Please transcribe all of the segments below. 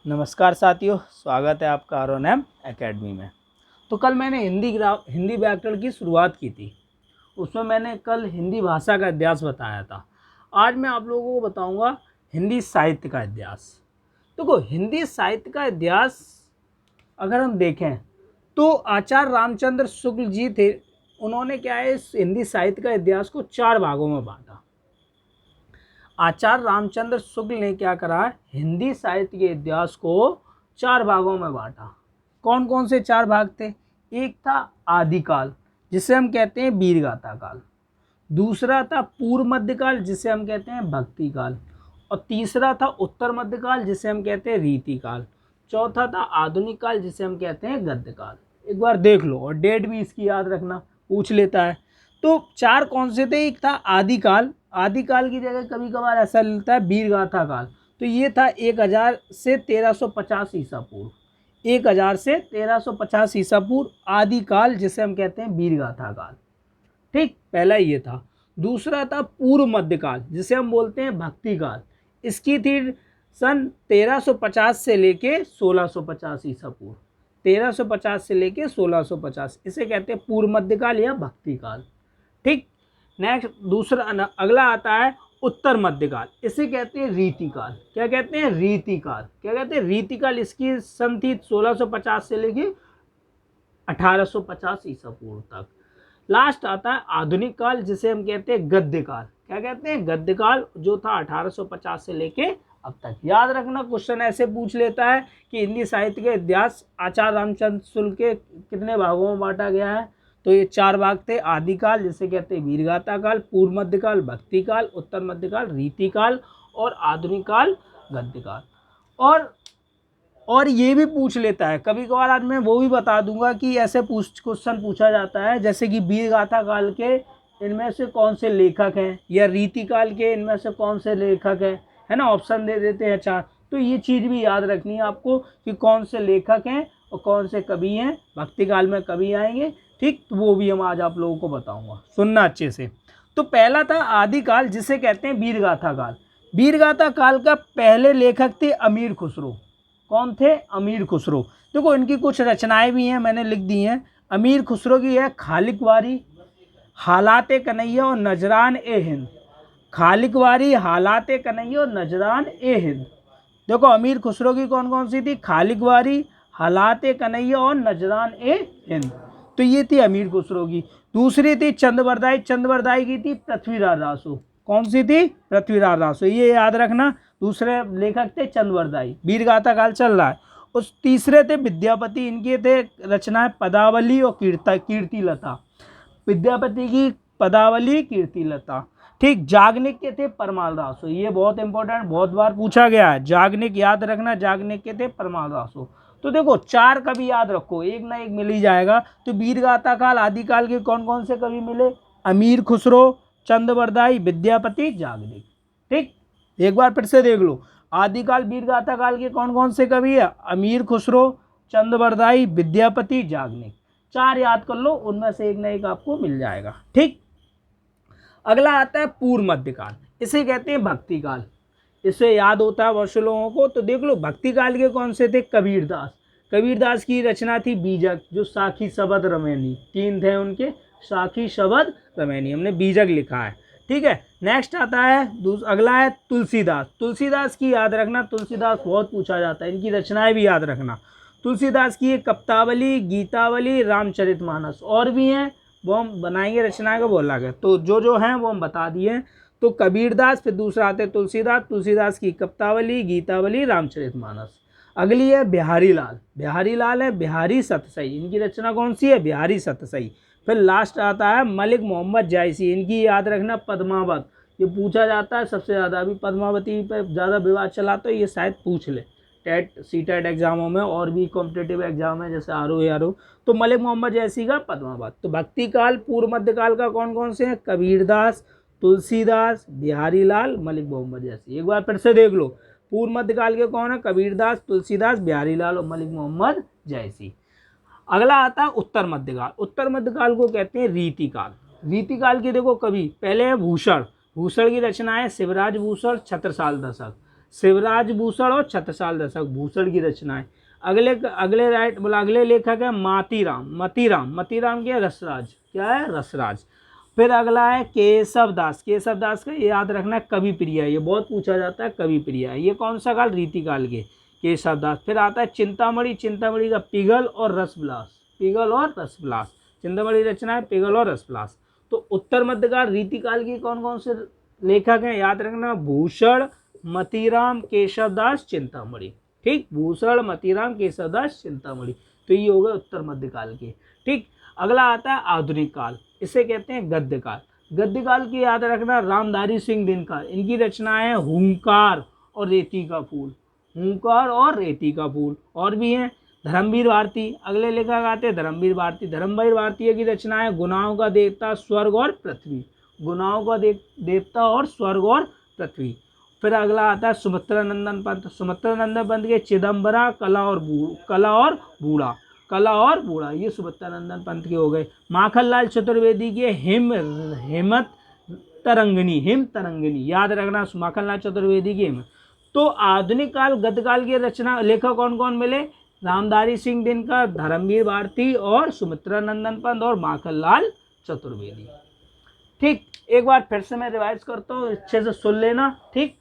नमस्कार साथियों, स्वागत है आपका आर.ओ.एन.एम एकेडमी में। तो कल मैंने हिंदी व्याकरण की शुरुआत की थी। उसमें मैंने कल हिंदी भाषा का इतिहास बताया था। आज मैं आप लोगों को बताऊंगा हिंदी साहित्य का इतिहास। देखो, हिंदी साहित्य का इतिहास अगर हम देखें तो आचार्य रामचंद्र शुक्ल जी थे। उन्होंने क्या है, इस हिंदी साहित्य का इतिहास को 4 भागों में बांटा। आचार्य रामचंद्र शुक्ल ने क्या करा, हिंदी साहित्य के इतिहास को 4 भागों में बांटा। कौन कौन से 4 भाग थे? एक था आदिकाल, जिसे हम कहते हैं वीरगाथा काल। दूसरा था पूर्व मध्यकाल, जिसे हम कहते हैं भक्ति काल। और तीसरा था उत्तर मध्यकाल, जिसे हम कहते हैं रीति काल। चौथा था आधुनिक काल, जिसे हम कहते हैं गद्य काल। एक बार देख लो, और डेट भी इसकी याद रखना, पूछ लेता है। तो 4 कौन से थे? एक था आदिकाल। आदिकाल की जगह कभी कभार ऐसा मिलता है वीरगाथा काल। तो ये था 1000 से 1350 ईसा पूर्व। 1000 से 1350 ईसा पूर्व आदिकाल, जिसे हम कहते हैं वीरगाथा काल। ठीक, पहला ये था। दूसरा था पूर्व मध्यकाल, जिसे हम बोलते हैं भक्ति काल। इसकी थी सन 1350 से लेके 1650 ईसा पूर्व। 1350 से लेके 1650, इसे कहते हैं पूर्व मध्यकाल या भक्ति काल। ठीक। नेक्स्ट दूसरा अगला आता है उत्तर मध्यकाल। इसे कहते हैं रीतिकाल। क्या कहते हैं? रीतिकाल। क्या कहते हैं? रीतिकाल। इसकी सन थी 1650 से लेके 1850 ईसा पूर्व तक। लास्ट आता है आधुनिक काल, जिसे हम कहते हैं गद्य काल। क्या कहते हैं? गद्य काल, जो था 1850 से लेके अब तक। याद रखना, क्वेश्चन ऐसे पूछ लेता है कि हिंदी साहित्य के इतिहास आचार्य रामचंद्र शुक्ल के कितने भागों में बांटा गया है। तो ये 4 भाग थे। आदिकाल, जिसे कहते हैं वीरगाथा काल, पूर्व मध्यकाल भक्ति काल, उत्तर मध्यकाल रीतिकाल, और आधुनिक काल गद्य काल। और ये भी पूछ लेता है कभी कभार, आज मैं वो भी बता दूंगा कि ऐसे क्वेश्चन पूछा जाता है, जैसे कि वीरगाथा काल के इनमें से कौन से लेखक हैं, या रीतिकाल के इनमें से कौन से लेखक हैं, है ना। ऑप्शन दे देते हैं 4। तो ये चीज़ भी याद रखनी है आपको कि कौन से लेखक हैं और कौन से कवि हैं। भक्ति काल में कवि आएंगे, ठीक, तो वो भी हम आज आप लोगों को बताऊंगा, सुनना अच्छे से। तो पहला था आदिकाल, जिसे कहते हैं वीरगाथा काल। वीरगाथा काल का पहले लेखक थे अमीर खुसरो। कौन थे? अमीर खुसरो। देखो, इनकी कुछ रचनाएं भी हैं, मैंने लिख दी हैं। अमीर खुसरो की है खालिक वारी, हालात कन्हैया और नजरान ए हिंद। खालिक वारी, हालात कन्हैया और नजरान ए हिंद। देखो, अमीर खुसरो की कौन कौन सी थी? खालिक वारी, हालात कन्हैया और नजरान ए हिंद। तो ये थी अमीर खुसरो की। दूसरी थी चंद्रवरदाई। चंद्रवरदाई की थी पृथ्वीराज रासो। कौन सी थी? पृथ्वीराज रासो, ये याद रखना। दूसरे लेखक थे चंद्रवरदाई। वीरगाथा काल चल रहा है। उस तीसरे थे विद्यापति। इनके थे रचनाएं पदावली और कीर्तिलता। विद्यापति की पदावली, कीर्तिलता। ठीक। जागनिक के थे परमाल रासो। ये बहुत इंपॉर्टेंट, बहुत बार पूछा गया है। जागनिक याद रखना, जागनिक के थे परमाल रासो। तो देखो, 4 कवि याद रखो, एक ना एक मिल ही जाएगा। तो वीरगाथा काल आदिकाल के कौन कौन से कवि मिले? अमीर खुसरो, चंद्रवरदाई, विद्यापति, जागनिक। ठीक, एक बार फिर से देख लो। आदिकाल वीरगाथा काल के कौन कौन से कवि है? अमीर खुसरो, चंद्रवरदाई, विद्यापति, जागनिक। 4 याद कर लो, उनमें से एक ना एक आपको मिल जाएगा। ठीक। अगला आता है पूर्व मध्यकाल। इसे कहते हैं भक्ति काल। इसे याद होता है वर्ष लोगों को। तो देख लो, भक्ति काल के कौन से थे? कबीरदास। कबीरदास की रचना थी बीजक, जो साखी शबद रमैनी। 3 थे उनके, साखी शबद रमैनी, हमने बीजक लिखा है। ठीक है। नेक्स्ट आता है अगला है तुलसीदास। तुलसीदास की याद रखना, तुलसीदास बहुत पूछा जाता है, इनकी रचनाएं भी याद रखना। तुलसीदास की कप्तावली, गीतावली, रामचरितमानस, और भी हैं, वो हम बनाएंगे रचना का, बोला गया। तो जो हैं वो हम बता दिए। तो कबीरदास, फिर दूसरा आते तुलसीदास। तुलसीदास की कप्तावली, गीतावली, रामचरितमानस। अगली है बिहारी लाल। बिहारी लाल है बिहारी सतसई। इनकी रचना कौन सी है? बिहारी सतसई। फिर लास्ट आता है मलिक मोहम्मद जायसी। इनकी याद रखना पद्मावत। ये पूछा जाता है सबसे ज़्यादा, अभी पद्मावती पे ज़्यादा विवाद चला, तो ये शायद पूछ ले टेट सीटेट एग्जामों में, और भी कॉम्पिटेटिव एग्जाम है जैसे आर.ओ. तो मलिक मोहम्मद जैसी का पद्मावत। तो भक्ति काल पूर्व मध्यकाल का कौन कौन से हैं? कबीरदास, तुलसीदास, बिहारी लाल, मलिक मोहम्मद जैसी। एक बार फिर से देख लो, पूर्व मध्यकाल के कौन है? कबीरदास, तुलसीदास, बिहारी लाल और मलिक मोहम्मद जैसी। अगला आता है उत्तर मध्यकाल। उत्तर मध्यकाल को कहते हैं रीतिकाल। रीतिकाल के देखो कवि पहले है भूषण। भूषण की रचना है शिवराज भूषण, छत्रसाल दशक। शिवराज भूषण और छत्रसाल दशक भूषण की रचनाएं। अगले लेखक है मतीराम के रसराज, क्या है रसराज। फिर अगला है केशव दास का ये याद रखना है कवि प्रिया, ये बहुत पूछा जाता है कवि प्रिया, ये कौन सा काल, रीति काल के, केशव दास। फिर आता है चिंतामणि का पिघल और रसविलास, चिंतामणि रचना है पिघल और रसविलास। तो उत्तर मध्यकाल रीतिकाल की कौन कौन से लेखक हैं याद रखना, भूषण, मतीराम, केशवदास, चिंतामणि। ठीक, भूषण, मतीराम, केशवदास, चिंतामणि। तो ये हो गए उत्तर मध्यकाल के। ठीक, अगला आता है आधुनिक काल, इसे कहते हैं गद्यकाल। गद्यकाल की याद रखना रामधारी सिंह दिनकर, इनकी रचना है हुंकार और रेती का फूल, और भी हैं धर्मवीर भारती। अगले लेखक आते हैं धर्मवीर भारती की रचना है गुनाहों का देवता, स्वर्ग और पृथ्वी, फिर अगला आता है सुमित्रा नंदन पंत के चिदम्बरा, कला और बूढ़ा, ये सुमित्रा नंदन पंत के हो गए। माखनलाल चतुर्वेदी के हिम तरंगिणी, याद रखना माखनलाल चतुर्वेदी की हिम। तो आधुनिक काल गद्यकाल के रचना लेखक कौन कौन मिले, रामधारी सिंह दिनकर, धर्मवीर भारती और सुमित्रा नंदन पंत और माखनलाल चतुर्वेदी। ठीक, एक बार फिर से मैं रिवाइज करता हूँ, अच्छे से सुन लेना। ठीक,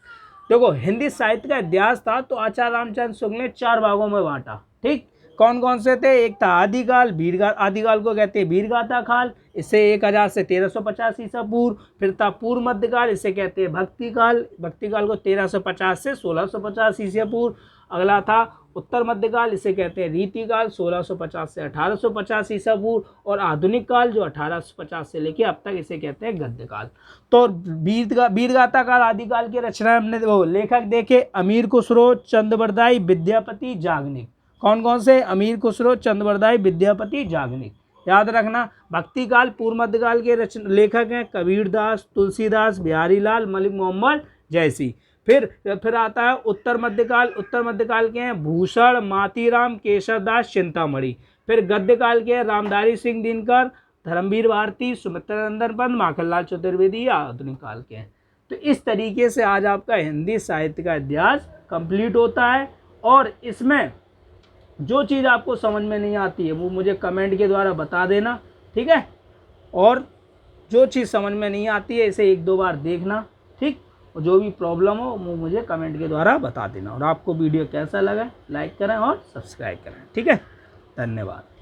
देखो हिंदी साहित्य का इतिहास था तो आचार्य रामचंद्र शुक्ल ने 4 भागों में बांटा। ठीक, कौन कौन से थे, एक था आदिकाल, आदिकाल को कहते हैं वीरगाथा काल, इससे 1000 से 1350 ईसा पूर्व। फिर था पूर्व मध्यकाल, इसे कहते हैं भक्तिकाल को 1350 से 1650 ईसा पूर्व। अगला था उत्तर मध्यकाल, इसे कहते हैं रीतिकाल, 1650 से 1850 ईसा पूर्व। और आधुनिक काल जो 1850 से लेके अब तक, इसे कहते हैं गद्यकाल। तो वीरगाथा काल आदिकाल की रचना हमने वो लेखक देखे, अमीर खुसरो, चंद्रबरदाई, विद्यापति, जागनिक। कौन कौन से, अमीर खुसरो, चंद्रबरदाई, विद्यापति, जागनिक। याद रखना भक्ति काल पूर्व मध्यकाल के लेखक हैं कबीरदास, तुलसीदास, बिहारी लाल, मलिक मोहम्मद जैसी। फिर आता है उत्तर मध्यकाल के हैं भूषण, मातीराम, केशवदास, चिंतामणि। फिर गद्यकाल के हैं रामधारी सिंह दिनकर, धर्मवीर भारती, सुमित्रा नंदन पंत, माखनलाल चतुर्वेदी, या आधुनिक काल के हैं। तो इस तरीके से आज आपका हिंदी साहित्य का इतिहास कंप्लीट होता है। और इसमें जो चीज़ आपको समझ में नहीं आती है वो मुझे कमेंट के द्वारा बता देना, ठीक है। और जो चीज़ समझ में नहीं आती है इसे 1-2 बार देखना, ठीक। और जो भी प्रॉब्लम हो वो मुझे कमेंट के द्वारा बता देना। और आपको वीडियो कैसा लगा लाइक करें और सब्सक्राइब करें, ठीक है। धन्यवाद।